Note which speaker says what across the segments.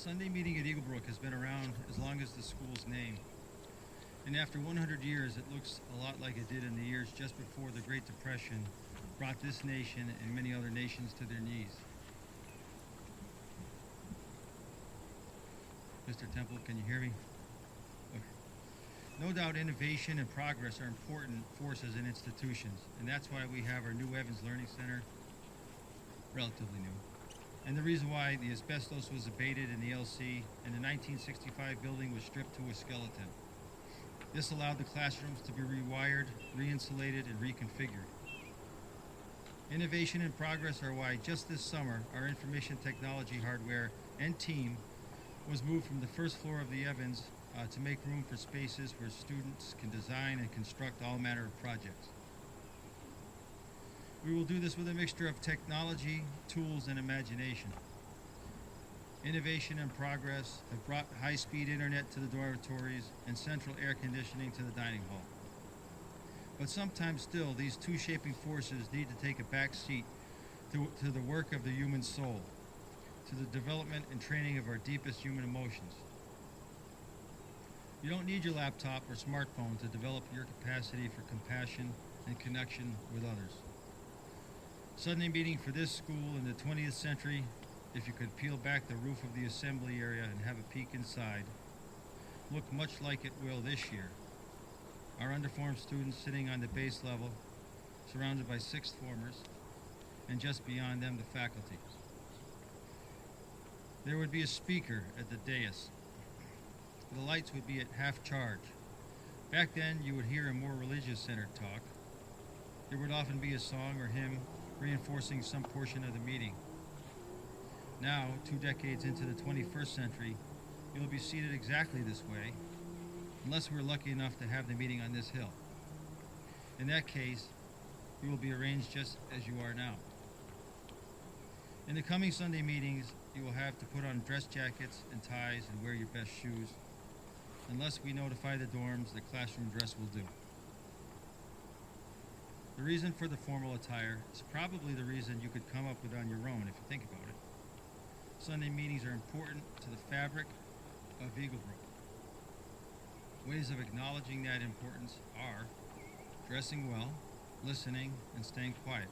Speaker 1: Sunday meeting at Eaglebrook has been around as long as the school's name. And after 100 years, it looks a lot like it did in the years just before the Great Depression brought this nation and many other nations to their knees. Mr. Temple, can you hear me? Okay. No doubt innovation and progress are important forces in institutions, and that's why we have our new Evans Learning Center, relatively new. And the reason why the asbestos was abated in the LC and the 1965 building was stripped to a skeleton. This allowed the classrooms to be rewired, re-insulated, and reconfigured. Innovation and progress are why just this summer our information technology hardware and team was moved from the first floor of the Evans to make room for spaces where students can design and construct all manner of projects. We will do this with a mixture of technology, tools, and imagination. Innovation and progress have brought high-speed internet to the dormitories and central air conditioning to the dining hall. But sometimes still, these two shaping forces need to take a back seat to the work of the human soul, to the development and training of our deepest human emotions. You don't need your laptop or smartphone to develop your capacity for compassion and connection with others. Sunday meeting for this school in the 20th century, if you could peel back the roof of the assembly area and have a peek inside, looked much like it will this year. Our underformed students sitting on the base level, surrounded by sixth formers, and just beyond them the faculty. There would be a speaker at the dais. The lights would be at half charge. Back then, you would hear a more religious-centered talk. There would often be a song or hymn reinforcing some portion of the meeting. Now, 2 decades into the 21st century, you'll be seated exactly this way, unless we're lucky enough to have the meeting on this hill. In that case, you will be arranged just as you are now. In the coming Sunday meetings, you will have to put on dress jackets and ties and wear your best shoes. Unless we notify the dorms, the classroom dress will do. The reason for the formal attire is probably the reason you could come up with on your own if you think about it. Sunday meetings are important to the fabric of Eaglebrook. Ways of acknowledging that importance are dressing well, listening, and staying quiet.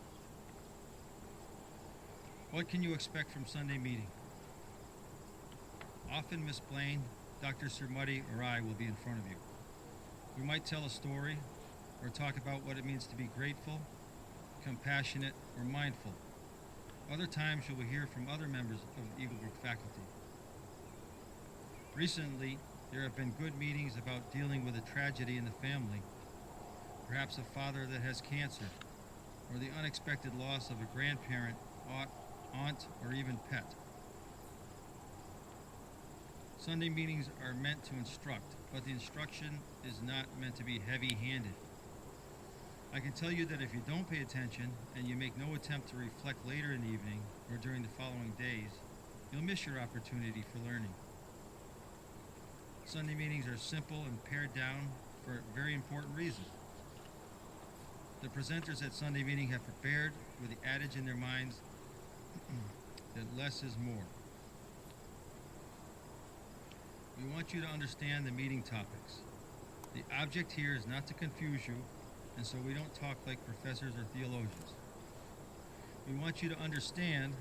Speaker 1: What can you expect from Sunday meeting? Often Miss Blaine, Dr. Surmuddy, or I will be in front of you. We might tell a story or talk about what it means to be grateful, compassionate, or mindful. Other times you will hear from other members of Eaglebrook faculty. Recently, there have been good meetings about dealing with a tragedy in the family, perhaps a father that has cancer, or the unexpected loss of a grandparent, aunt, or even pet. Sunday meetings are meant to instruct, but the instruction is not meant to be heavy-handed. I can tell you that if you don't pay attention and you make no attempt to reflect later in the evening or during the following days, you'll miss your opportunity for learning. Sunday meetings are simple and pared down for a very important reason. The presenters at Sunday meeting have prepared with the adage in their minds that less is more. We want you to understand the meeting topics. The object here is not to confuse you, and so we don't talk like professors or theologians. We want you to understand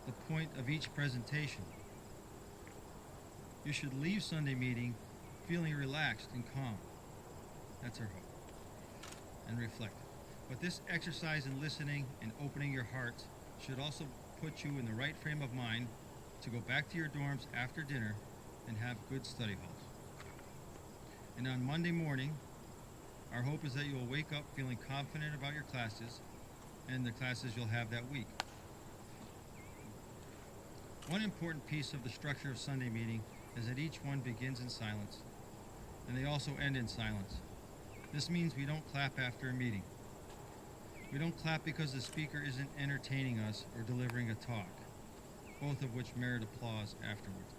Speaker 1: the point of each presentation. You should leave Sunday meeting feeling relaxed and calm. That's our hope. And reflect. But this exercise in listening and opening your heart should also put you in the right frame of mind to go back to your dorms after dinner and have good study halls. And on Monday morning, our hope is that you will wake up feeling confident about your classes and the classes you'll have that week. One important piece of the structure of Sunday meeting is that each one begins in silence, and they also end in silence. This means we don't clap after a meeting. We don't clap because the speaker isn't entertaining us or delivering a talk, both of which merit applause afterwards.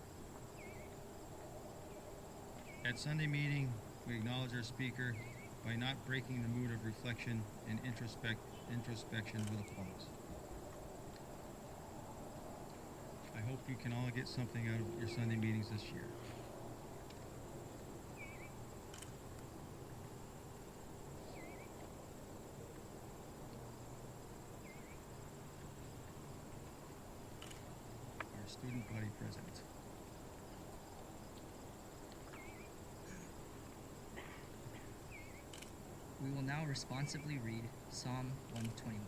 Speaker 1: At Sunday meeting, we acknowledge our speaker by not breaking the mood of reflection and introspection with applause. I hope you can all get something out of your Sunday meetings this year. Our student body president.
Speaker 2: We will now responsively read Psalm 121.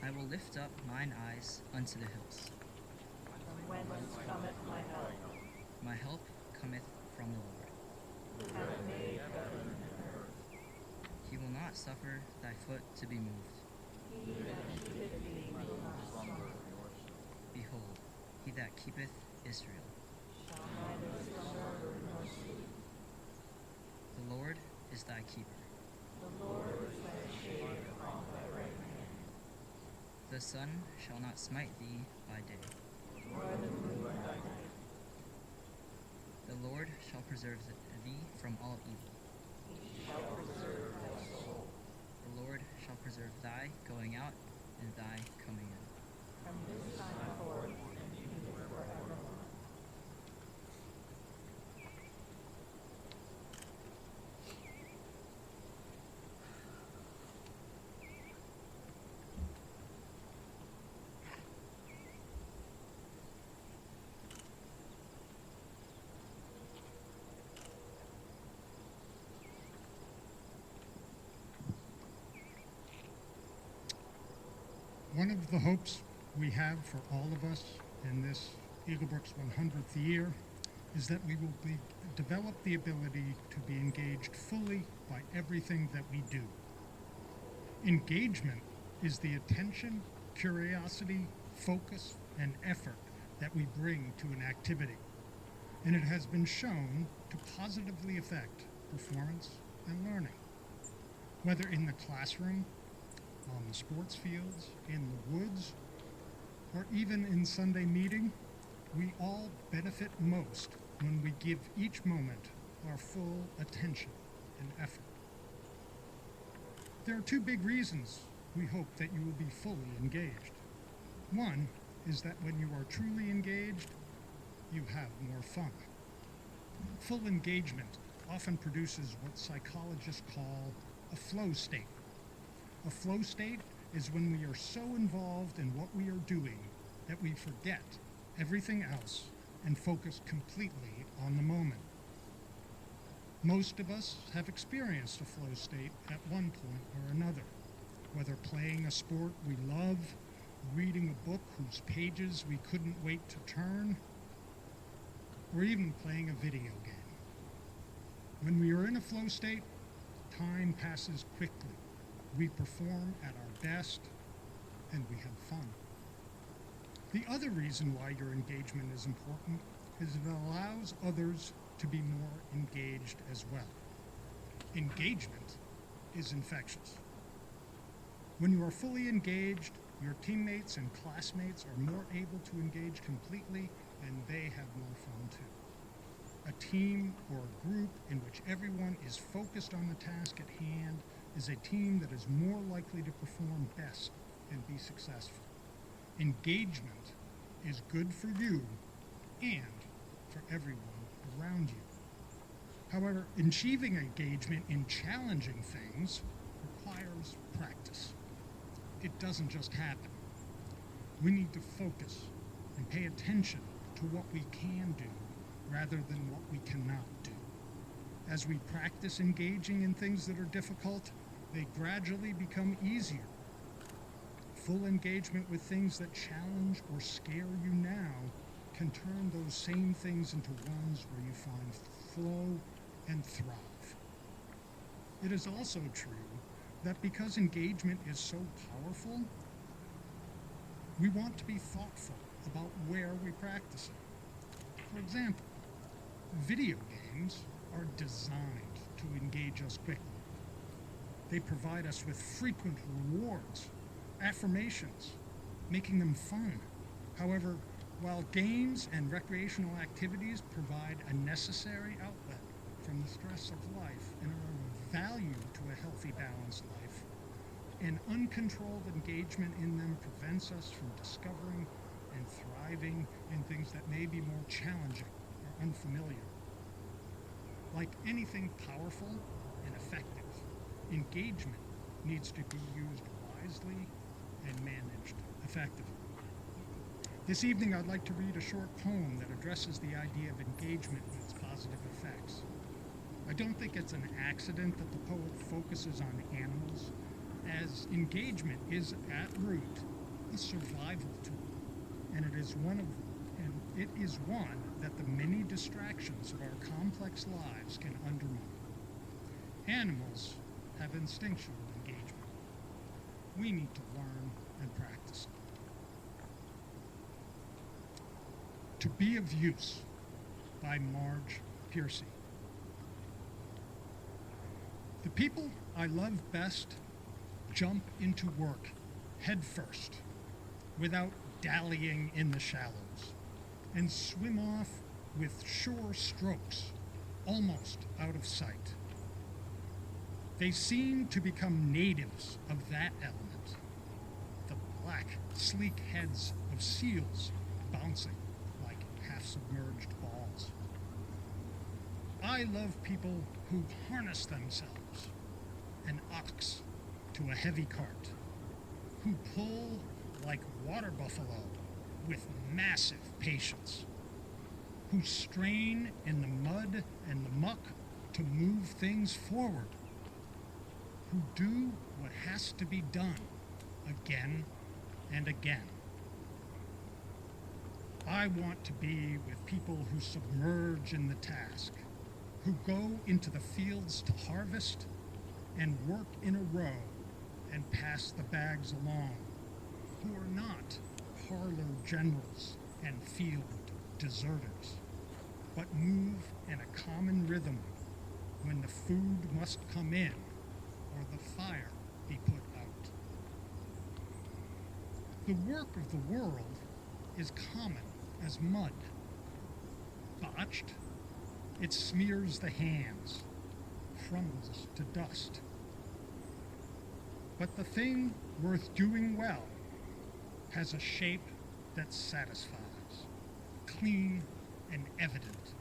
Speaker 2: I will lift up mine eyes unto the hills.
Speaker 3: From whence cometh my help?
Speaker 2: My help cometh from the Lord.
Speaker 3: Who hath made heaven and earth?
Speaker 2: He will not suffer thy foot to be moved.
Speaker 3: He that keepeth thee will not slumber,
Speaker 2: Behold, he that keepeth Israel.
Speaker 3: shall neither slumber nor sleep.
Speaker 2: The Lord is thy keeper.
Speaker 3: The Lord is thy shade upon thy right hand.
Speaker 2: The sun shall not smite thee by day.
Speaker 3: Nor the moon by night.
Speaker 2: The Lord shall preserve thee from all evil.
Speaker 3: He shall preserve thy soul.
Speaker 2: The Lord shall preserve thy going out and thy coming in.
Speaker 3: From this time forth and even forevermore.
Speaker 4: One of the hopes we have for all of us in this Eaglebrook's 100th year is that we will develop the ability to be engaged fully by everything that we do. Engagement is the attention, curiosity, focus, and effort that we bring to an activity, and it has been shown to positively affect performance and learning. Whether in the classroom, on the sports fields, in the woods, or even in Sunday meeting, we all benefit most when we give each moment our full attention and effort. There are two big reasons we hope that you will be fully engaged. One is that when you are truly engaged, you have more fun. Full engagement often produces what psychologists call a flow state. A flow state is when we are so involved in what we are doing that we forget everything else and focus completely on the moment. Most of us have experienced a flow state at one point or another, whether playing a sport we love, reading a book whose pages we couldn't wait to turn, or even playing a video game. When we are in a flow state, time passes quickly. We perform at our best, and we have fun. The other reason why your engagement is important is it allows others to be more engaged as well. Engagement is infectious. When you are fully engaged, your teammates and classmates are more able to engage completely, and they have more fun too. A team or a group in which everyone is focused on the task at hand is a team that is more likely to perform best and be successful. Engagement is good for you and for everyone around you. However, achieving engagement in challenging things requires practice. It doesn't just happen. We need to focus and pay attention to what we can do rather than what we cannot do. As we practice engaging in things that are difficult, they gradually become easier. Full engagement with things that challenge or scare you now can turn those same things into ones where you find flow and thrive. It is also true that because engagement is so powerful, we want to be thoughtful about where we practice it. For example, video games are designed to engage us quickly. They provide us with frequent rewards, affirmations, making them fun. However, while games and recreational activities provide a necessary outlet from the stress of life and are of value to a healthy, balanced life, an uncontrolled engagement in them prevents us from discovering and thriving in things that may be more challenging or unfamiliar. Like anything powerful and effective, engagement needs to be used wisely and managed effectively. This evening, I'd like to read a short poem that addresses the idea of engagement and its positive effects. I don't think it's an accident that the poet focuses on animals, as engagement is at root a survival tool, and it is one that the many distractions of our complex lives can undermine. Animals have instinctual engagement. We need to learn and practice it. To Be of Use by Marge Piercy. The people I love best jump into work head first, without dallying in the shallows, and swim off with sure strokes, almost out of sight. They seem to become natives of that element, the black, sleek heads of seals bouncing like half-submerged balls. I love people who harness themselves, an ox to a heavy cart, who pull like water buffalo with massive patience, who strain in the mud and the muck to move things forward, who do what has to be done again and again. I want to be with people who submerge in the task, who go into the fields to harvest and work in a row and pass the bags along, who are not parlor generals and field deserters, but move in a common rhythm when the food must come in or the fire be put out. The work of the world is common as mud. Botched, it smears the hands, crumbles to dust. But the thing worth doing well has a shape that satisfies, clean and evident.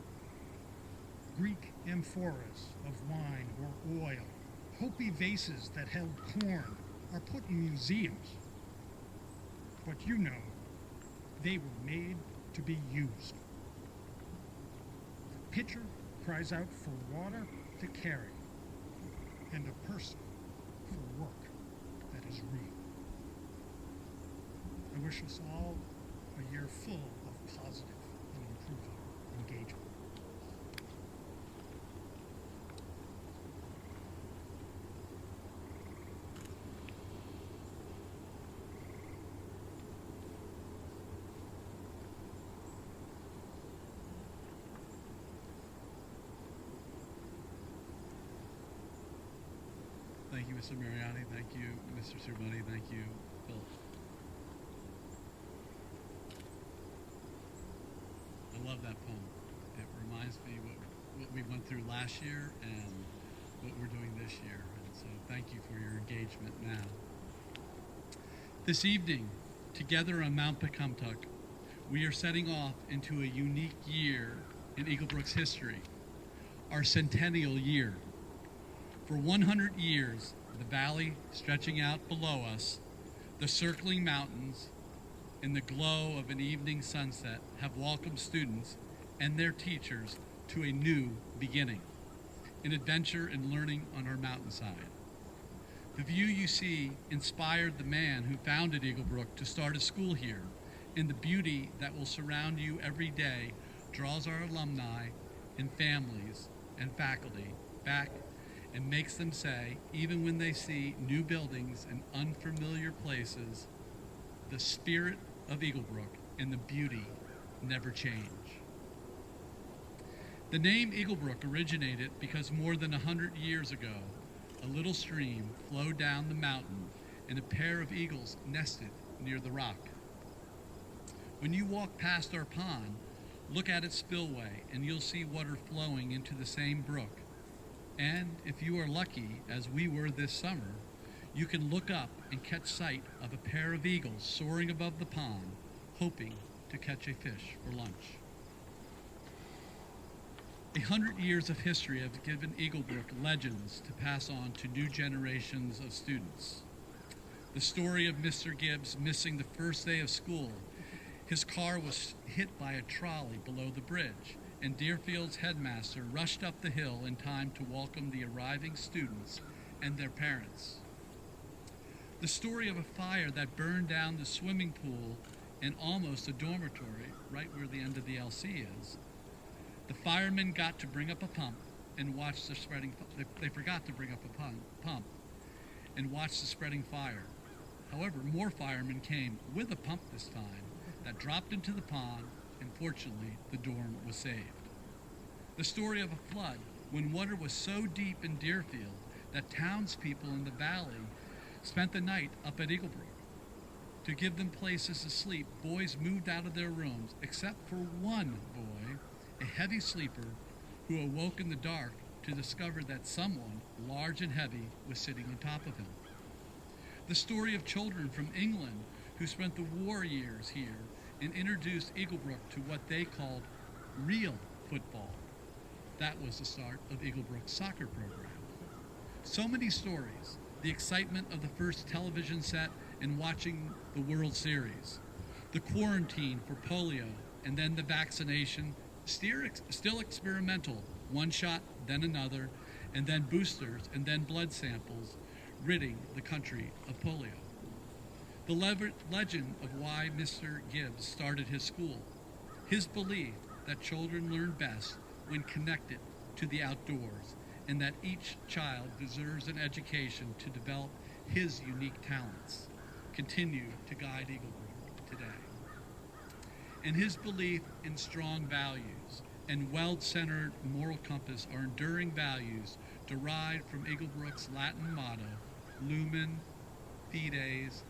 Speaker 4: Greek amphoras of wine or oil, Hopi vases that held corn are put in museums. But you know, they were made to be used. The pitcher cries out for water to carry, and a person for work that is real. I wish us all a year full of positive and improving engagement.
Speaker 5: Thank you, Mr. Mariani. Thank you, Mr. Cirboni. Thank you, Phil. I love that poem. It reminds me what we went through last year and what we're doing this year. And so thank you for your engagement now. This evening, together on Mount Pecumtuck, we are setting off into a unique year in Eaglebrook's history, our Centennial year. For 100 years, the valley stretching out below us, the circling mountains, in the glow of an evening sunset have welcomed students and their teachers to a new beginning, an adventure in learning on our mountainside. The view you see inspired the man who founded Eaglebrook to start a school here, and the beauty that will surround you every day draws our alumni and families and faculty back and makes them say, even when they see new buildings and unfamiliar places, the spirit of Eaglebrook and the beauty never change. The name Eaglebrook originated because more than 100 years ago, a little stream flowed down the mountain and a pair of eagles nested near the rock. When you walk past our pond, look at its spillway and you'll see water flowing into the same brook. And if you are lucky, as we were this summer, you can look up and catch sight of a pair of eagles soaring above the pond, hoping to catch a fish for lunch. 100 years of history have given Eaglebrook legends to pass on to new generations of students. The story of Mr. Gibbs missing the first day of school. His car was hit by a trolley below the bridge, and Deerfield's headmaster rushed up the hill in time to welcome the arriving students and their parents. The story of a fire that burned down the swimming pool and almost a dormitory right where the end of the LC is. The firemen got to bring up a pump and watch the spreading. They forgot to bring up a pump and watch the spreading fire. However, more firemen came with a pump this time that dropped into the pond, and fortunately, the dorm was saved. The story of a flood when water was so deep in Deerfield that townspeople in the valley spent the night up at Eaglebrook. To give them places to sleep, boys moved out of their rooms, except for one boy, a heavy sleeper, who awoke in the dark to discover that someone large and heavy was sitting on top of him. The story of children from England who spent the war years here and introduced Eaglebrook to what they called real football. That was the start of Eaglebrook's soccer program. So many stories, the excitement of the first television set and watching the World Series, the quarantine for polio, and then the vaccination, still experimental, one shot, then another, and then boosters, and then blood samples, ridding the country of polio. The legend of why Mr. Gibbs started his school, his belief that children learn best when connected to the outdoors, and that each child deserves an education to develop his unique talents, continue to guide Eaglebrook today. And his belief in strong values and well-centered moral compass are enduring values derived from Eaglebrook's Latin motto, Lumen Fides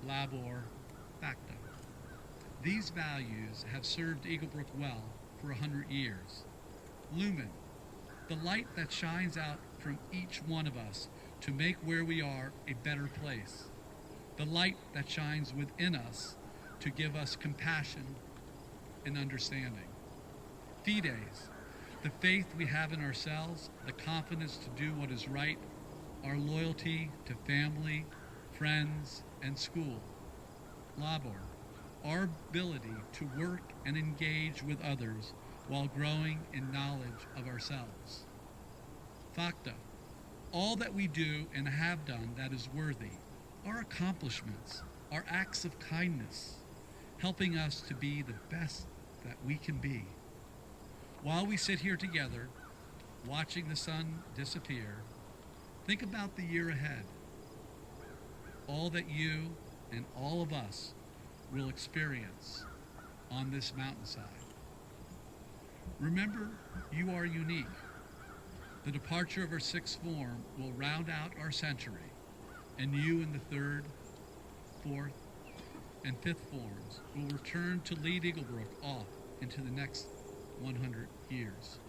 Speaker 5: Labor Facto. These values have served Eaglebrook well for 100 years. Lumen, the light that shines out from each one of us to make where we are a better place. The light that shines within us to give us compassion and understanding. Fides, the faith we have in ourselves, the confidence to do what is right, our loyalty to family, friends, and school. Labor, our ability to work and engage with others while growing in knowledge of ourselves. Facto, all that we do and have done that is worthy, our accomplishments, our acts of kindness, helping us to be the best that we can be. While we sit here together, watching the sun disappear, think about the year ahead. All that you and all of us will experience on this mountainside. Remember, you are unique. The departure of our sixth form will round out our century, and you in the third, fourth, and fifth forms will return to lead Eaglebrook off into the next 100 years.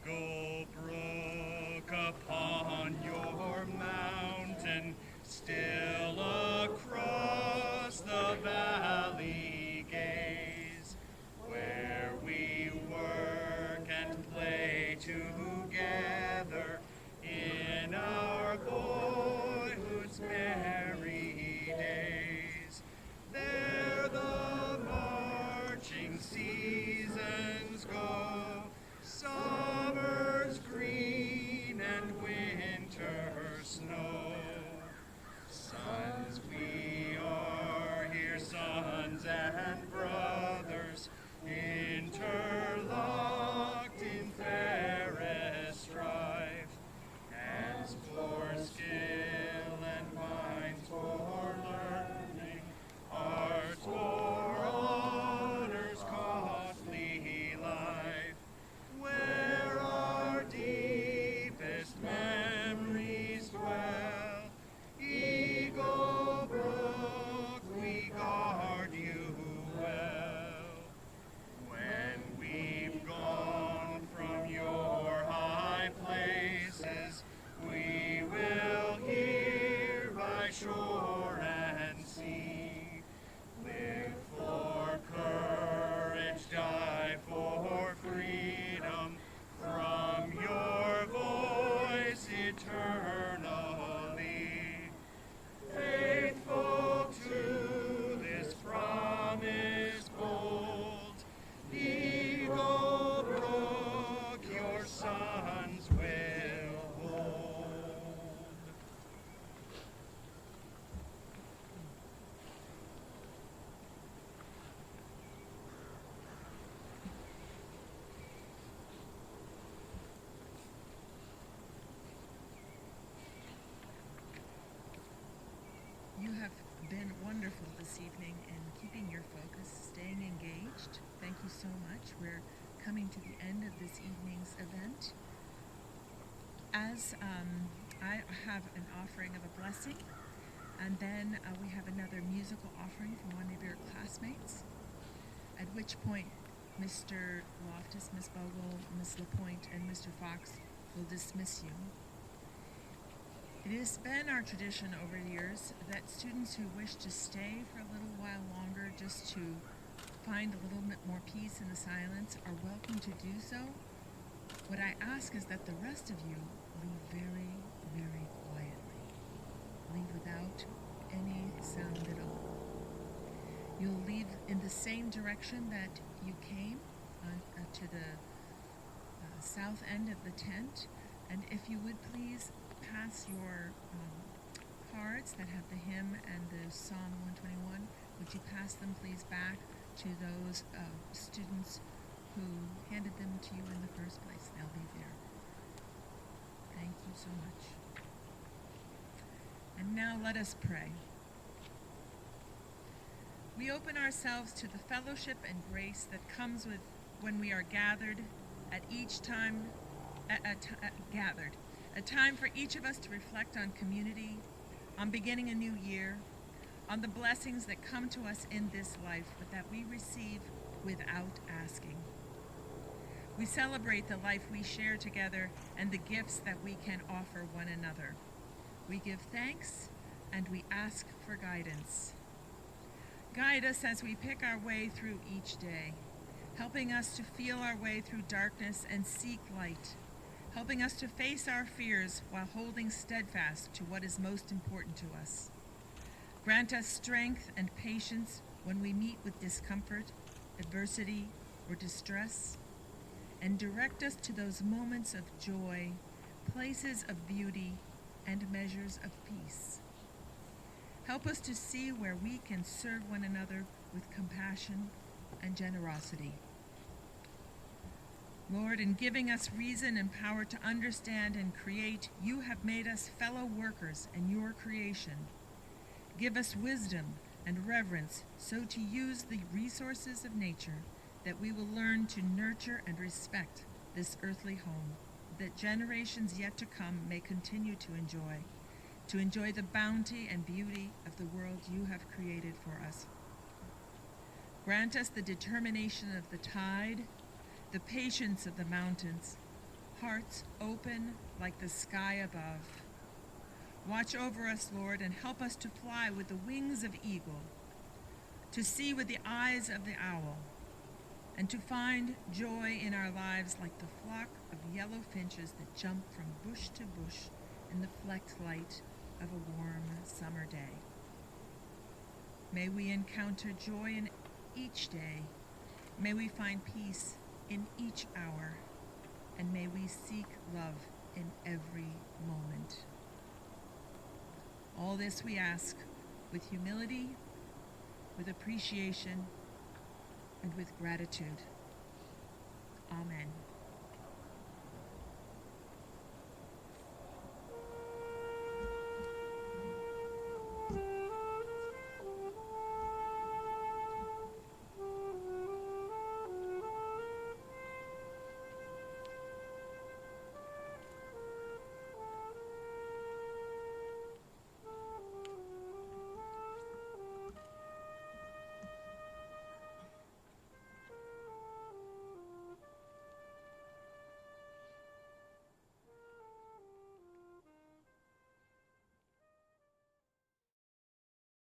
Speaker 6: Eaglebrook upon your mountain, still across the valley gaze, where we work and play together in our boyhood's merry days. There the marching seasons go, summer's green and winter's snow. Sons we are here, sons
Speaker 7: this evening in keeping your focus, staying engaged. Thank you so much. We're coming to the end of this evening's event. As I have an offering of a blessing, and then we have another musical offering from one of your classmates, at which point Mr. Loftus, Miss Bogle, Miss LaPointe, and Mr. Fox will dismiss you. It has been our tradition over the years that students who wish to stay for a little while longer just to find a little bit more peace in the silence are welcome to do so. What I ask is that the rest of you leave very, very quietly. Leave without any sound at all. You'll leave in the same direction that you came, to the south end of the tent. And if you would please pass your cards that have the hymn and the Psalm 121, would you pass them please back to those students who handed them to you in the first place? They'll be there. Thank you so much. And now let us pray. We open ourselves to the fellowship and grace that comes with when we are gathered at each time, gathered. A time for each of us to reflect on community, on beginning a new year, on the blessings that come to us in this life, but that we receive without asking. We celebrate the life we share together and the gifts that we can offer one another. We give thanks and we ask for guidance. Guide us as we pick our way through each day, helping us to feel our way through darkness and seek light, helping us to face our fears while holding steadfast to what is most important to us. Grant us strength and patience when we meet with discomfort, adversity, or distress, and direct us to those moments of joy, places of beauty, and measures of peace. Help us to see where we can serve one another with compassion and generosity. Lord, in giving us reason and power to understand and create, you have made us fellow workers in your creation. Give us wisdom and reverence so to use the resources of nature that we will learn to nurture and respect this earthly home, that generations yet to come may continue to enjoy the bounty and beauty of the world you have created for us. Grant us the determination of the tide, the patience of the mountains, hearts open like the sky above. Watch over us, Lord, and help us to fly with the wings of eagle, to see with the eyes of the owl, and to find joy in our lives like the flock of yellow finches that jump from bush to bush in the flecked light of a warm summer day. May we encounter joy in each day. May we find peace in each hour, and may we seek love in every moment. All this we ask with humility, with appreciation, and with gratitude. Amen.